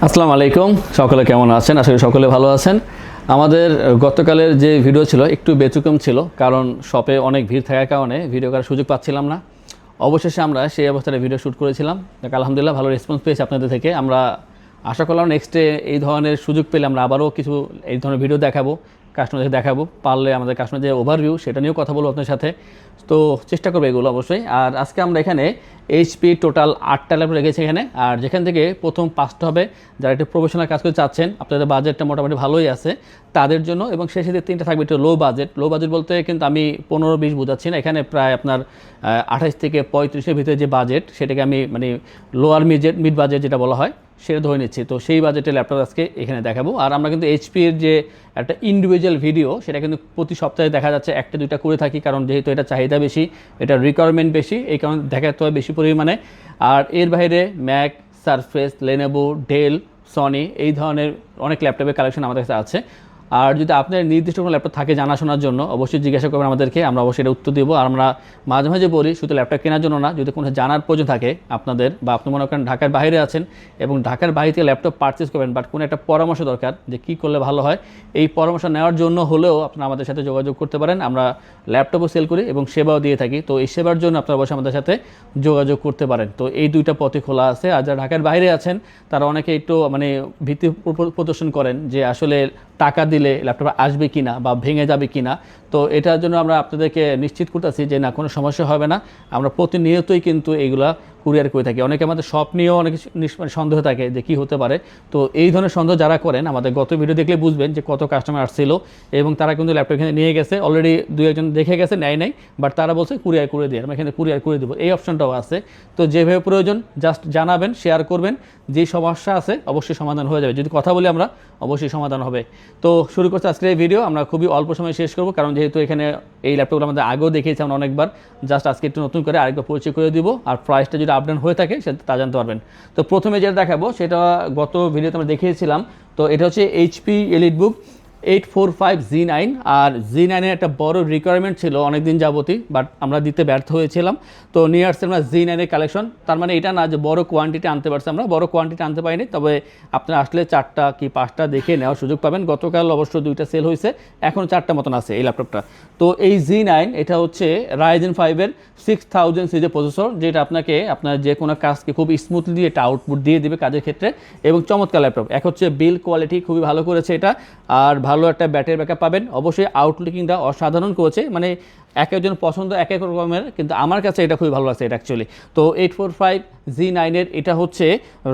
আসসালামু আলাইকুম, সকলে কেমন আছেন? আশা করি সকলে ভালো আছেন। আমাদের গতকালের যে ভিডিও ছিল একটু ব্যতিক্রম ছিল, কারণ শপে অনেক ভিড় থাকার কারণে ভিডিও করার সুযোগ পাচ্ছিলাম না। অবশেষে আমরা সেই অবস্থায় ভিডিও শ্যুট করেছিলাম। আলহামদুলিল্লাহ ভালো রেসপন্স পেয়েছি আপনাদের থেকে। আমরা আশা করলাম নেক্সটে এই ধরনের সুযোগ পেলে আমরা আবারও কিছু এই ধরনের ভিডিও দেখাবো, কাস্টমারদের দেখাবো, পারলে আমাদের কাস্টমার যে ওভারভিউ সেটা নিয়েও কথা বলবো আপনার সাথে। তো চেষ্টা করবো এগুলো অবশ্যই। আর আজকে আমরা এখানে এইচপি টোটাল 8টা ল্যাপটপ রেখেছি এখানে। আর যেখান থেকে প্রথম 5টা হবে যারা একটু প্রফেশনাল কাজ করতে চাচ্ছেন, আপনাদের বাজেটটা মোটামুটি ভালোই আছে তাদের জন্য, এবং সেই সাথে 3টা থাকবে একটু লো বাজেট। লো বাজেট বলতে কিন্তু আমি 15-20 বোঝাচ্ছি না, এখানে প্রায় আপনার 28 থেকে 35-এর ভিতরে যে বাজেট সেটাকে আমি মানে লোয়ার মিড বাজেট যেটা বলা হয় সেটা ধরে নিচ্ছি। তো সেই বাজেটের ল্যাপটপ আজকে এখানে দেখাবো। আর আমরা কিন্তু এইচপির যে একটা ইন্ডিভিজুয়াল ভিডিও সেটা কিন্তু প্রতি সপ্তাহে দেখা যাচ্ছে 1-2টা করে থাকি, কারণ যেহেতু এটা চাহিদা বেশি, এটা রিকোয়ারমেন্ট বেশি, এই কারণে দেখাতে হয় বেশি পরিমাণে। আর এর বাইরে Mac, Surface, Lenovo, Dell, Sony এই ধরনের অনেক ল্যাপটপের কালেকশন আমাদের কাছে আছে। আর যদি আপনার নির্দিষ্ট কোনো ল্যাপটপ থাকে জানাশোনার জন্য অবশ্যই জিজ্ঞাসা করবেন আমাদেরকে, আমরা অবশ্যই এটা উত্তর দেবো। আর আমরা মাঝে মাঝে বলি শুধু ল্যাপটপ কেনার জন্য না, যদি কোনো জানার প্রয়োজন থাকে আপনাদের, বা আপনি মনে করেন ঢাকার বাইরে আছেন এবং ঢাকার বাইরে থেকে ল্যাপটপ পারচেস করবেন, বাট কোনো একটা পরামর্শ দরকার যে কী করলে ভালো হয়, এই পরামর্শ নেওয়ার জন্য হলেও আপনারা আমাদের সাথে যোগাযোগ করতে পারেন। আমরা ল্যাপটপও সেল করি এবং সেবাও দিয়ে থাকি। তো এই সেবার জন্য আপনারা অবশ্যই আমাদের সাথে যোগাযোগ করতে পারেন। তো এই দুইটা পথে খোলা আছে। আর যারা ঢাকার বাইরে আছেন তারা অনেকে একটু মানে ভীতি প্রদর্শন করেন যে আসলে টাকা দিলে ল্যাপটপ আসবে কিনা বা ভেঙে যাবে কিনা। তো এটার জন্য আমরা আপনাদেরকে নিশ্চিত করতেছি যে না, কোনো সমস্যা হবে না। আমরা প্রতিনিয়তই কিন্তু এইগুলা কুরিয়ার করে থাকি। অনেকে আমাদের শপ নিয়েও অনেক সন্দেহ থাকে যে কী হতে পারে। তো এই ধরনের সন্দেহ যারা করেন আমাদের গত ভিডিও দেখলে বুঝবেন যে কত কাস্টমার আসছিল এবং তারা কিন্তু ল্যাপটপ এখানে নিয়ে গেছে, অলরেডি 2-1 দেখে গেছে, নেয় নাই, বাট তারা বলছে কুরিয়ার করে দিয়ে, আমরা এখানে কুরিয়ার করে দেবো, এই অপশনটাও আছে। তো যেভাবে প্রয়োজন জাস্ট জানাবেন, শেয়ার করবেন, যেই সমস্যা আছে অবশ্যই সমাধান হয়ে যাবে। যদি কথা বলি আমরা অবশ্যই সমাধান হবে। তো শুরু করছি আজকের এই ভিডিও। আমরা খুবই অল্প সময় শেষ করবো, কারণ যেহেতু এখানে এই ল্যাপটপগুলো আমাদের আগেও দেখিয়েছি আমরা অনেকবার। জাস্ট আজকে একটু নতুন করে আরেকবার পরিচয় করে দিব, আর প্রাইসটা যদি আপডাউন হয়ে থাকে সেটা তা জানতে পারবেন। তো প্রথমে যেটা দেখাবো সেটা গত ভিডিওতে আমরা দেখিয়েছিলাম। তো এটা হচ্ছে এইচপি এলিটবুক 845 G9। আর G9 এর একটা বড় রিকোয়ারমেন্ট ছিল অনেকদিন যাবতই, বাট আমরা দিতে ব্যর্থ হয়েছিলাম। তো নিয়ে আসছে আমরা G9 এর কালেকশন। তার মানে এটা না যে বড় কোয়ান্টিটি আনতে পারছি, আমরা বড় কোয়ান্টিটি আনতে পারিনি, তবে আপনারা আসলে 4টা কি 5টা দেখে নেওয়ার সুযোগ পাবেন। গতকাল অবশ্য 2টা সেল হয়েছে, এখন 4টা মতন আছে এই ল্যাপটপটা। তো এই G9 এটা হচ্ছে Ryzen 5-এর 6000 সিরিজের প্রসেসর, যেটা আপনাকে আপনার যে কোনো কাজকে খুব স্মুথলি এটা আউটপুট দিয়ে দেবে কাজের ক্ষেত্রে, এবং চমৎকার ল্যাপটপ। এক হচ্ছে বিল্ড কোয়ালিটি খুবই ভালো করেছে এটা, আর ভালো একটা ব্যাটারি ব্যাকআপ পাবেন। অবশ্যই আউটলুকিংটা অসাধারণ করেছে, মানে এক একজন পছন্দ এক এক রকমের, কিন্তু আমার কাছে এটা খুবই ভালো লাগছে এটা অ্যাকচুয়ালি। তো 845 G9 এর এটা হচ্ছে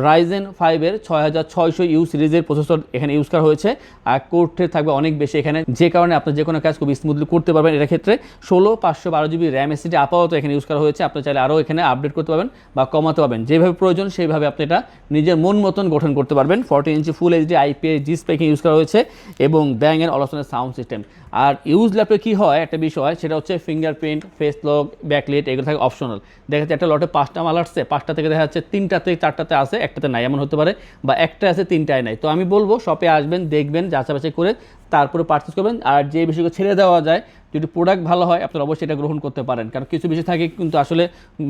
Ryzen 5-এর 6600U সিরিজের প্রসেসর এখানে ইউজ করা হয়েছে। আর কোর্টে থাকবে অনেক বেশি এখানে, যে কারণে আপনার যে কোনো কাজ খুব স্মুথলি করতে পারবেন। এটার ক্ষেত্রে 16/512 GB র্যাম এসএসডি আপাতত এখানে ইউজ করা হয়েছে। আপনি চাইলে আরও এখানে আপডেট করতে পারবেন বা কমাতে পারবেন, যেভাবে প্রয়োজন সেইভাবে আপনি এটা নিজের মন মতন গঠন করতে পারবেন। 40 inch full HD IPS display use করা হয়েছে এবং ব্যাং অলসনের সাউন্ড সিস্টেম। আর ইউজ ল্যাপটপে কী হয় একটা বিষয়, সেটা হচ্ছে ফিঙ্গারপ্রিন্ট, ফেস লক, ব্যাকলাইট এগুলো থাকে অপশনাল। দেখা যাচ্ছে একটা লটে 5টা মাল আসছে, 5টা থেকে দেখা যাচ্ছে 3টাতে 4টাতে আছে, একটাতে নাই, এমন হতে পারে, বা একটা আছে 3টায় নাই। তো আমি বলবো শপে আসবেন, দেখবেন, যাচাই করে তারপরে পারচেস করবেন। আর যে বিষয়গুলো ছেড়ে দেওয়া যায়, যদি প্রোডাক্ট ভালো হয় আপনারা অবশ্যই এটা গ্রহণ করতে পারেন, কারণ কিছু বিষয় থাকে কিন্তু আসলে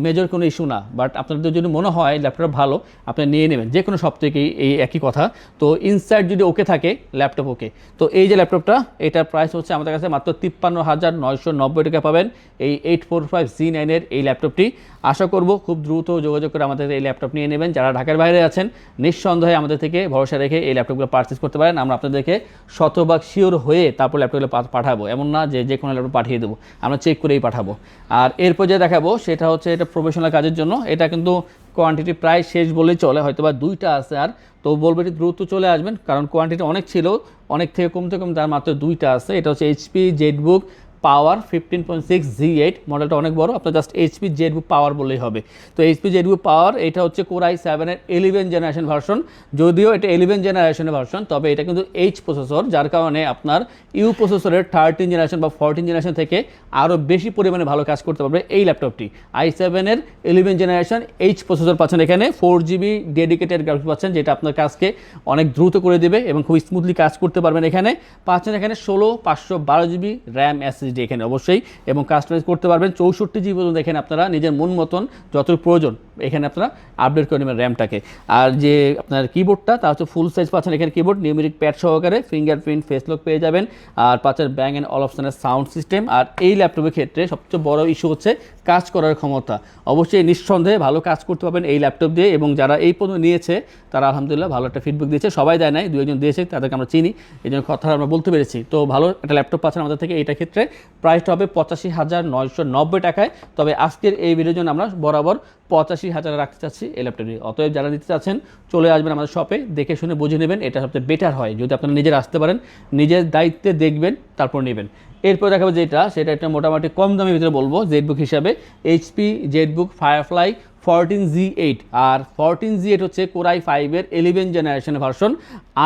মেজর কোনো ইস্যু না, বাট আপনাদের যদি মনে হয় ল্যাপটপ ভালো আপনি নিয়ে নেবেন যে কোনো শপ থেকেই, এই একই কথা। তো ইনসাইড যদি ওকে থাকে ল্যাপটপ ওকে। তো এই যে ল্যাপটপটা, এটার প্রাইস হচ্ছে আমাদের কাছে মাত্র 53,990 টাকা পাবেন এই 845 G9 এর এই ল্যাপটপটি। আশা করব খুব দ্রুত যোগাযোগ করে আমাদের এই ল্যাপটপ নিয়ে নেবেন। যারা ঢাকার বাইরে আছেন নিঃসন্দেহে আমাদের থেকে ভরসা রেখে এই ল্যাপটপগুলো পারচেস করতে পারেন। আমরা আপনাদেরকে শতভাগ শিওর হয়ে তারপর ল্যাপটপগুলো পাঠাবো, এমন না যে কোনো ল্যাপটপ পাঠিয়ে দেবো, আমরা চেক করেই পাঠাবো। আর এরপর যে দেখাবো সেটা হচ্ছে এটা প্রফেশনাল কাজের জন্য। এটা কিন্তু কোয়ান্টিটি প্রায় শেষ বলেই চলে, হয়তো বা 2টা আছে, আর তো বলবো এটি দ্রুত চলে আসবেন, কারণ কোয়ান্টিটি অনেক ছিল, অনেক থেকে কমতে তার মাত্র 2টা আছে। এটা হচ্ছে HP জেটবুক পাওয়ার 15.6 G8 মডেলটা অনেক বড়, আপনার জাস্ট HP জেটবুক পাওয়ার বললেই হবে। তো HP জেটবুক পাওয়ার এটা হচ্ছে Core i7-এর 11 জেনারেশন ভার্সন। যদিও এটা 11 জেনারেশনের ভার্সন, তবে এটা কিন্তু H প্রসেসর, যার কারণে আপনার U প্রসেসরের 13 জেনারেশন বা 14 জেনারেশন থেকে আরও বেশি পরিমাণে ভালো কাজ করতে পারবে এই ল্যাপটপটি। i7-এর 11 জেনারেশন H প্রসেসর পাচ্ছেন এখানে, 4GB ডেডিকেটেড গ্রাফিক্স পাচ্ছেন, যেটা আপনার কাজকে অনেক দ্রুত করে দেবে এবং খুব স্মুথলি কাজ করতে পারবেন। এখানে পাচ্ছেন এখানে 16/512 GB র্যাম SSD এসএসডি এখানে অবশ্যই, এবং কাস্টমাইজ করতে পারবেন 64 জিবি পর্যন্ত। এখানে আপনারা নিজের মন মতন যতটুকু প্রয়োজন এখানে আপনারা আপডেট করে নেবেন র্যামটাকে। আর যে আপনার কিবোর্ডটা তা হচ্ছে ফুল সাইজ পাচ্ছেন এখানে কিবোর্ড, নিউমেরিক প্যাড সহকারে, ফিঙ্গারপ্রিন্ট, ফেস লক পেয়ে যাবেন, আর পাচ্ছেন ব্যাং অ্যান্ড অল অপশনের সাউন্ড সিস্টেম। আর এই ল্যাপটপের ক্ষেত্রে সবচেয়ে বড় ইস্যু হচ্ছে কাজ করার ক্ষমতা। অবশ্যই নিঃসন্দেহে ভালো কাজ করতে পারবেন এই ল্যাপটপ দিয়ে, এবং যারা এই পর্যন্ত নিয়েছে তারা আলহামদুলিল্লাহ ভালো একটা ফিডব্যাক দিয়েছে। সবাই দেয় নাই, 2-1 দিয়েছে, তাদেরকে আমরা চিনি, এই জন্য কথা আমরা বলতে পেরেছি। তো ভালো একটা ল্যাপটপ পাচ্ছেন আমাদের থেকে। এইটার ক্ষেত্রে প্রাইসটা হবে 85,990 টাকায়। তবে আজকের এই ভিডিওর জন্য আমরা বরাবর 85,000 রাখতে চাচ্ছি এই ল্যাপটপটি। অতএব যারা নিতে চাচ্ছেন চলে আসবেন আমাদের শপে, দেখে শুনে বুঝে নেবেন, এটা সবচেয়ে বেটার হয় যদি আপনারা নিজেরা আসতে পারেন, নিজের দায়িত্বে দেখবেন তারপর নেবেন। এরপর দেখাবো সেটা একটা মোটামুটি কম দামের ভিতরে বলবো জেটবুক হিসাবে, এইচপি জেটবুক ফায়ারফ্লাই 14Z8। আর 14Z8 হচ্ছে কোরাই 5-এর 11 জেনারেশনের ভার্সন,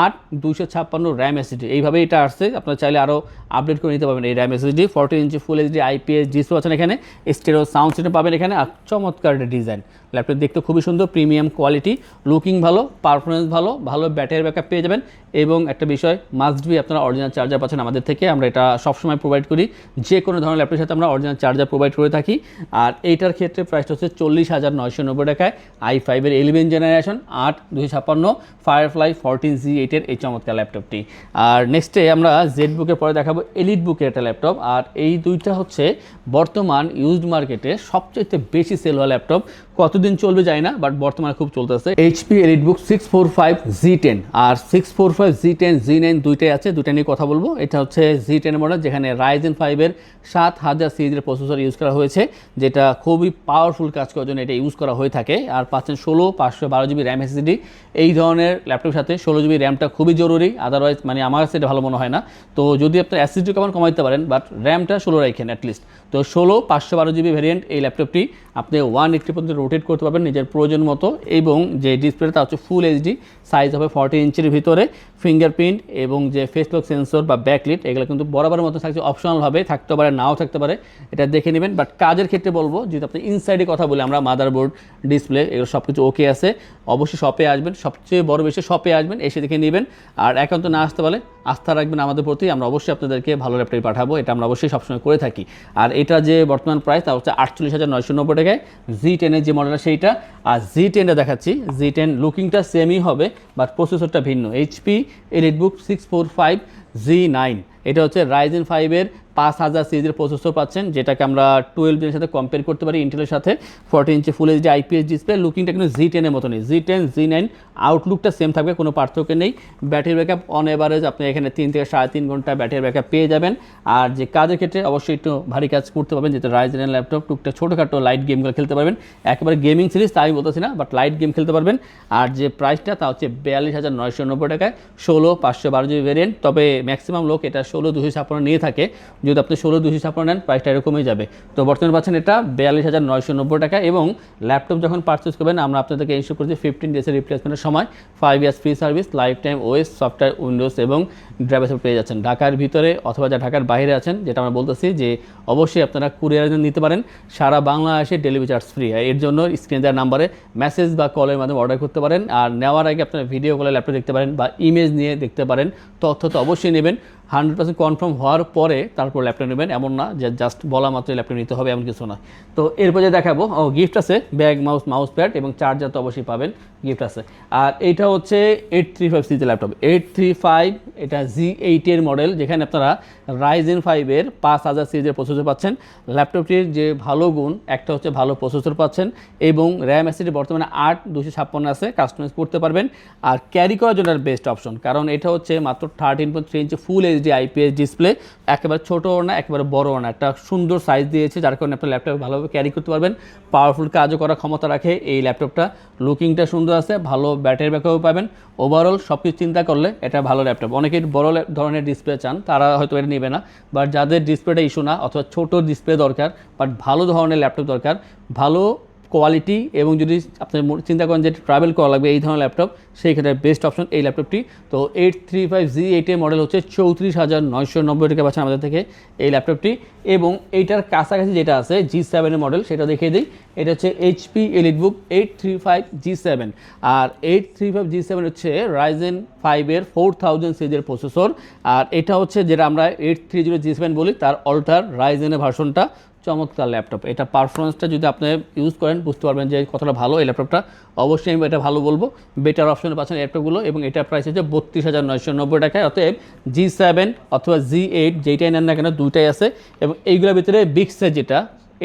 8/256 র্যাম এসএসডি। এইভাবে এটা আসছে, আপনারা চাইলে আরও আপডেট করে নিতে পারবেন এই র্যাম এসএসডি। 14 ইঞ্চি ফুল এইচডি আইপিএস ডিসপ্লে আছেন এখানে, স্টেরিও সাউন্ড সিস্টেম পাবেন এখানে, আর চমৎকার একটা ডিজাইন। ল্যাপটপ দেখতে খুবই সুন্দর, প্রিমিয়াম কোয়ালিটি, লুকিং ভালো, পারফরমেন্স ভালো, ভালো ব্যাটারি ব্যাকআপ পেয়ে যাবেন। এবং একটা বিষয় মাস্ট বি, আপনারা অরিজিনাল চার্জার পাচ্ছেন আমাদের থেকে, আমরা এটা সবসময় প্রোভাইড করি, যে কোনো ধরনের ল্যাপটপের সাথে আমরা অরিজিনাল চার্জার প্রোভাইড করে থাকি। আর এইটার ক্ষেত্রে প্রাইসটা হচ্ছে 40,990 টাকায়, i5-এর 11 জেনারেশন, 8/256 ফায়ারফ্লাই 14Z8-এর এই চমৎকার ল্যাপটপটি। আর নেক্সটে আমরা জেটবুকের পরে দেখাবো এলিট বুকের একটা ল্যাপটপ। আর এই দুইটা হচ্ছে বর্তমান ইউজড মার্কেটে সবচেয়ে বেশি সেল হওয়া ল্যাপটপ। কতদিন চলবে জানি না, বাট বর্তমানে খুব চলতেছে। এইচপি এলিটবুক 645Z10 আর 645Z10 Z9 দুইটাই আছে, দুইটা নিয়ে কথা বলবো। এটা হচ্ছে Z10 মডেল, যেখানে Ryzen 5-এর 7000 সিরিজের প্রসেসর ইউজ করা হয়েছে, যেটা খুবই পাওয়ারফুল কাজ করার জন্য এটা ইউজ করা হয়ে থাকে। আর পাচ্ছেন 16/512 জিবি র্যাম এসএসডি। এই ধরনের ল্যাপটপের সাথে 16 জিবি র্যামটা খুবই জরুরি, আদারওয়াইজ মানে আমার কাছে এটা ভালো মনে হয় না। তো যদি আপনার এসএসডি কমাইতে পারেন, বাট র্যামটা 16 রাখেন অ্যাটলিস্ট। তো 16/512 জিবি ভ্যারিয়েন্ট এই ল্যাপটপটি আপনি 180 পর্যন্ত রোটেট করতে পারবেন নিজের প্রয়োজন মতো, এবং যে ডিসপ্লেটা হচ্ছে ফুল এইচডি, সাইজ হবে 40 ইঞ্চির ভিতরে, ফিঙ্গারপ্রিন্ট এবং যে ফেস লক সেন্সর বা ব্যাকলিট এগুলো কিন্তু বরাবরের মতো থাকছে, অপশনালভাবে থাকতে পারে, নাও থাকতে পারে, এটা দেখে নেবেন। বাট কাজের ক্ষেত্রে বলবো, যদি আপনি ইনসাইডে কথা বলি, আমরা মাদারবোর্ড, ডিসপ্লে এগুলো সব কিছু ওকে আছে, অবশ্যই শপে আসবেন, সবচেয়ে বড় বিষয় শপে আসবেন, এসে দেখে নেবেন। আর একান্ত না আসতে পারলে আস্থা রাখবেন আমাদের প্রতি, আমরা অবশ্যই আপনাদেরকে ভালো ল্যাপটপ পাঠাবো, এটা আমরা অবশ্যই সবসময় করে থাকি। আর এটা যে বর্তমান প্রাইস তা হচ্ছে 48,990 টাকায়, Z10-এর যে মডেলটা সেইটা। আর Z10টা দেখাচ্ছি, Z10 লুকিংটা সেমই হবে, বাট প্রসেসরটা ভিন্ন। এইচপি এলিটবুক 645Z9, এটা হচ্ছে Ryzen 5-এর 5000 সিরিজের প্রসেসর পাচ্ছেন, যেটাকে আমরা 12 জেনের সাথে কম্পেয়ার করতে পারি ইন্টেলের সাথে। 14 ইঞ্চি ফুল এইচডি আইপিএস ডিসপ্লে, লুকিংটা কিন্তু Z10-এর মতো নেই। Z10 Z9 আউটলুকটা সেম থাকবে, কোনো পার্থক্য নেই। ব্যাটারি ব্যাকআপ অন এভারেজ আপনি এখানে 3 থেকে 3.5 ঘন্টা ব্যাটারি ব্যাকআপ পেয়ে যাবেন। আর যে কাজের ক্ষেত্রে অবশ্যই একটু ভারী কাজ করতে পারবেন, যেটা Ryzen-এর ল্যাপটপ, টুকটা ছোটোখাটো লাইট গেমগুলো খেলতে পারবেন। একেবারে গেমিং সিরিজ তাই বলতেছি না, বাট লাইট গেম খেলতে পারবেন। আর যে প্রাইসটা তা হচ্ছে 42,990 টাকায়, 16/512 জিবি ভ্যারিয়েন্ট। তবে ম্যাক্সিমাম লোক এটা 16/256 নিয়ে থাকে, যদি আপনি 16/256 নেন প্রাইসটা এরকমই যাবে। তো বর্তমানে পাচ্ছেন এটা 42,990 টাকা। এবং ল্যাপটপ যখন পারচেস করবেন, আমরা আপনাদেরকে ইস্যু করছি 15 ডেজের রিপ্লেসমেন্টের সময়, 5 years free service, life time OS, software, Windows এবং ড্রাইভার সাপোর্ট পেয়ে যাচ্ছেন। ঢাকার ভিতরে অথবা যা ঢাকার বাইরে আছেন, যেটা আমরা বলতেছি যে অবশ্যই আপনারা কুরিয়ারে নিতে পারেন, সারা বাংলাদেশে ডেলিভারি চার্জ ফ্রি। এর জন্য স্ক্রিনে দেওয়ার নাম্বারে মেসেজ বা কলের মাধ্যমে অর্ডার করতে পারেন। আর নেওয়ার আগে আপনারা ভিডিও কলে ল্যাপটপ দেখতে পারেন বা ইমেজ নিয়ে দেখতে পারেন। তথ্য তো অবশ্যই নেবেন, 100% কনফার্ম হওয়ার পরে তারপর ল্যাপটপ নেবেন, এমন না যে জাস্ট বলা মাত্রই ল্যাপটপ নিতে হবে, এমন কিছু না। তো এরপর যে দেখাবো, গিফট আছে, ব্যাগ, মাউস প্যাড এবং চার্জার তো অবশ্যই পাবেন, গিফট আছে। আর এইটা হচ্ছে 835 সিরিজের ল্যাপটপ, 835, এটা Z8-এর মডেল, যেখানে আপনারা Ryzen 5-এর 5000 সিরিজের প্রসেসর পাচ্ছেন। ল্যাপটপটির যে ভালো গুণ, একটা হচ্ছে ভালো প্রসেসর পাচ্ছেন, এবং র্যাম এসএসডি বর্তমানে 8/256 আছে, কাস্টমাইজ করতে পারবেন। আর ক্যারি করার জন্য বেস্ট অপশন, কারণ এটা হচ্ছে মাত্র 13.3 ইঞ্চি ফুল এইচডি আইপিএস ডিসপ্লে, একেবারে ছোটো না একেবারে বড় না, একটা সুন্দর সাইজ দিয়েছে, যার কারণে আপনার ল্যাপটপ ভালোভাবে ক্যারি করতে পারবেন। পাওয়ারফুল কাজও করার ক্ষমতা রাখে এই ল্যাপটপটা, লুকিংটা সুন্দর আছে, ভালো ব্যাটারি ব্যাকআপও পাবেন। ওভারঅল সব কিছু চিন্তা করলে এটা ভালো ল্যাপটপ। অনেকেই বড় ধরনের ডিসপ্লে চান, তারা হয়তো এটা নেবে না, বাট যাদের ডিসপ্লেটা ইস্যু না অথবা ছোটো ডিসপ্লে দরকার, বাট ভালো ধরনের ল্যাপটপ দরকার, ভালো কোয়ালিটি এবং যদি আপনি চিন্তা করেন যে ট্রাভেল করা লাগবে এই ধরনের ল্যাপটপ, সেই ক্ষেত্রে বেস্ট অপশন এই ল্যাপটপটি। তো 835Z8 এর মডেল হচ্ছে 34,990 টাকা পাচ্ছেন আমাদের থেকে এই ল্যাপটপটি। এবং এইটার কাছাকাছি যেটা আছে G7 এর মডেল, সেটা দেখিয়ে দিই। এটা হচ্ছে HP EliteBook 835G7, আর 835G7 হচ্ছে Ryzen 5 এর 4000 সিরিজের প্রসেসর। আর এটা হচ্ছে যেটা আমরা 830G7 বলি, তার অল্টার রাইজেনের ভার্সনটা। চমৎকার ল্যাপটপ, এটা পারফরমেন্সটা যদি আপনি ইউজ করেন বুঝতে পারবেন যে কতটা ভালো এই ল্যাপটপটা। অবশ্যই আমি এটা ভালো বলবো, বেটার অপশনে পাচ্ছেন ল্যাপটপগুলো। এবং এটার প্রাইস হচ্ছে 32,990 টাকায়। অতএব G7 অথবা Z8 যেইটাই নেন না কেন দুইটাই আছে। এবং এইগুলোর ভিতরে বিগ সাইজ যেটা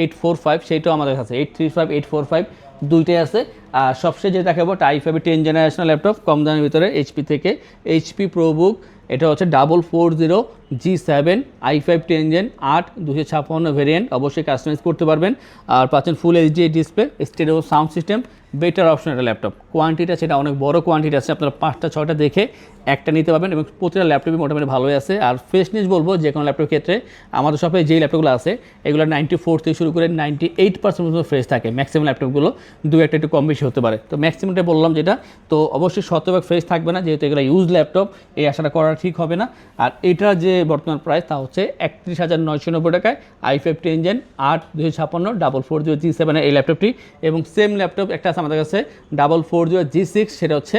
845 সেইটাও আমাদের কাছে 835 845 দুইটাই আছে। আর সবশেষে যেটা দেখাবো i5 10 জেনারেশনাল ল্যাপটপ কম দামের ভিতরে HP থেকে, HP ProBook। এটা হচ্ছে 440G7 i5 10 জেন 8 256 ভেরিয়েন্ট, অবশ্যই কাস্টমাইজ করতে পারবেন। আর পাচ্ছেন full HD display, stereo sound system, better option একটা ল্যাপটপ। কোয়ান্টিটি সেটা অনেক বড় কোয়ান্টিটি আছে, আপনারা 5টা 6টা দেখে একটা নিতে পারবেন। এবং প্রতিটা ল্যাপটপই মোটামুটি ভালোই আছে। আর ফ্রেশনেস বলবো যে কোনো ল্যাপটপের ক্ষেত্রে আমাদের শপে যেই ল্যাপটপগুলো আছে এগুলো 94 থেকে শুরু করে 98% পর্যন্ত ফ্রেশ থাকে। ম্যাক্সিমাম ল্যাপটপগুলো দু একটা একটু কম বেশি হতে পারে, তো ম্যাক্সিমামটা বললাম যেটা। তো অবশ্যই 100% ফ্রেশ থাকবে না, যেহেতু এগুলো ইউজ ল্যাপটপ, এই আশাটা করা ঠিক হবে না। আর এটা যে বর্তমান প্রাইস তা হচ্ছে 31,990 টাকায় i5 10 জেন 8 256 440G7 এই ল্যাপটপটি। এবং সেম ল্যাপটপ একটা আছে আমাদের কাছে 440G6, সেটা হচ্ছে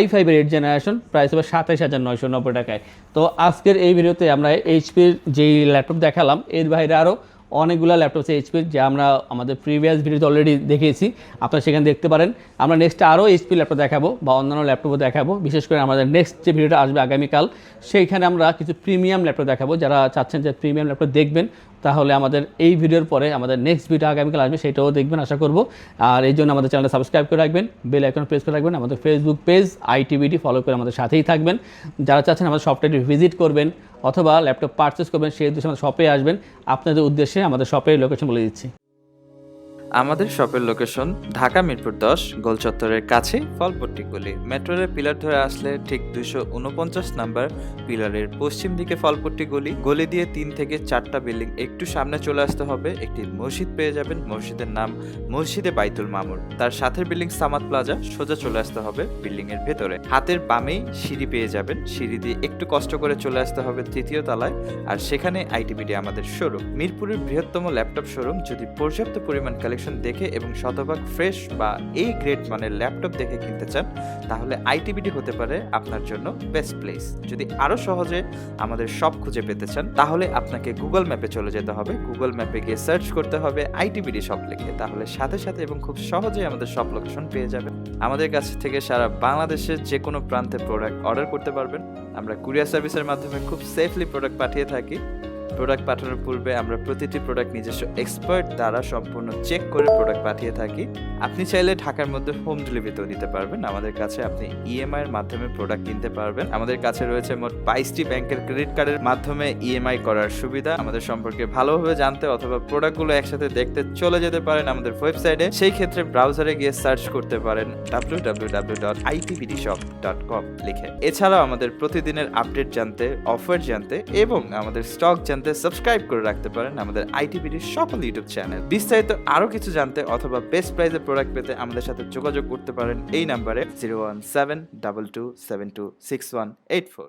i5 এর 8 জেনারেশন, প্রাইস হবে 27,990 টাকায়। তো আজকের এই ভিডিওতে আমরা এইচপির যেই ল্যাপটপ দেখালাম এর বাইরে আরও অনেকগুলো ল্যাপটপ আছে এইচপির, যা আমরা আমাদের প্রিভিয়াস ভিডিওতে অলরেডি দেখিয়েছি, আপনারা সেখানে দেখতে পারেন। আমরা নেক্সট আরও এইচপি ল্যাপটপ দেখাবো বা অন্যান্য ল্যাপটপও দেখাবো। বিশেষ করে আমাদের নেক্সট যে ভিডিওটা আসবে আগামীকাল, সেইখানে আমরা কিছু প্রিমিয়াম ল্যাপটপ দেখাবো। যারা চাচ্ছেন যে প্রিমিয়াম ল্যাপটপ দেখবেন, তাহলে আমাদের এই ভিডিওর পরে আমাদের নেক্সট ভিডিও আগামীকাল আসবে, সেটাও দেখবেন আশা করব। আর এই জন্য আমাদের চ্যানেলটা সাবস্ক্রাইব করে রাখবেন, বেল আইকন প্রেস করে রাখবেন, আমাদের ফেসবুক পেজ ITBD ফলো করে আমাদের সাথেই থাকবেন। যারা চাচ্ছেন আমাদের শপটা ভিজিট করবেন অথবা ল্যাপটপ পারচেস করবেন, সেই উদ্দেশ্যে আমাদের শপে আসবেন। আপনাদের উদ্দেশ্যে আমাদের শপের লোকেশন বলে দিচ্ছি। আমাদের শপের লোকেশন ঢাকা মিরপুর 10 গোল চত্বরের কাছে ফলপট্টি গলি। মেট্রো রেল পিলার ধরে আসলে ঠিক 249 নাম্বার পিলারের পশ্চিম দিকে ফলপট্টি গলি। গলি দিয়ে 3 থেকে 4টা বিল্ডিং একটু সামনে চলে আসতে হবে, একটি মসজিদ পেয়ে যাবেন। মসজিদের নাম মসজিদে বাইতুল মামুর। তার সাথের বিল্ডিং সামাদ প্লাজা, সোজা চলে আসতে হবে বিল্ডিং এর ভেতরে। হাতের বামেই সিঁড়ি পেয়ে যাবেন, সিঁড়ি দিয়ে একটু কষ্ট করে চলে আসতে হবে 3য় তলায়, আর সেখানে ITBD আমাদের শোরুম। মিরপুরের বৃহত্তম ল্যাপটপ শোরুম। যদি পর্যাপ্ত পরিমাণ কালেকশন দেখে এবং শতভাগ ফ্রেশ বা এই গ্রেড মানের ল্যাপটপ দেখে কিনতে চান, তাহলে ITBD হতে পারে আপনার জন্য বেস্ট প্লেস। যদি আরো সহজে আমাদের শপ খুঁজে পেতে চান, তাহলে আপনাকে গুগল ম্যাপে চলে যেতে হবে। গুগল ম্যাপে গিয়ে সার্চ করতে হবে ITBD শপ লিখে, তাহলে সাথে সাথে এবং খুব সহজেই আমাদের শপ লোকেশন পেয়ে যাবেন। আমাদের কাছ থেকে সারা বাংলাদেশের যে কোনো প্রান্তে প্রোডাক্ট অর্ডার করতে পারবেন। আমরা কুরিয়ার সার্ভিসের মাধ্যমে খুব সেফলি প্রোডাক্ট পাঠিয়ে থাকি। প্রোডাক্ট পাঠানোর পূর্বে আমরা প্রতিটি প্রোডাক্ট নিজস্ব এক্সপার্ট দ্বারা সম্পূর্ণ চেক করে প্রোডাক্ট পাঠিয়ে থাকি। আপনি চাইলে ঢাকার মধ্যে হোম ডেলিভারিতেও দিতে পারবেন। আমাদের কাছে আপনি EMI এর মাধ্যমে প্রোডাক্ট কিনতে পারবেন। আমাদের কাছে রয়েছে মোট 22টি ব্যাংকের ক্রেডিট কার্ডের মাধ্যমে EMI করার সুবিধা। আমাদের সম্পর্কে ভালোভাবে জানতে অথবা প্রোডাক্টগুলো একসাথে দেখতে চলে যেতে পারেন আমাদের ওয়েবসাইটে। সেই ক্ষেত্রে ব্রাউজারে গিয়ে সার্চ করতে পারেন www.itbdshop.com লিখে। এছাড়াও আমাদের প্রতিদিনের আপডেট জানতে, অফার জানতে এবং আমাদের স্টক জানতে সাবস্ক্রাইব করে রাখতে পারেন আমাদের ITBD সকল ইউটিউব চ্যানেল। বিস্তারিত আরো কিছু জানতে অথবা বেস্ট প্রাইসে প্রোডাক্ট পেতে আমাদের সাথে যোগাযোগ করতে পারেন এই নাম্বারে 01722726184।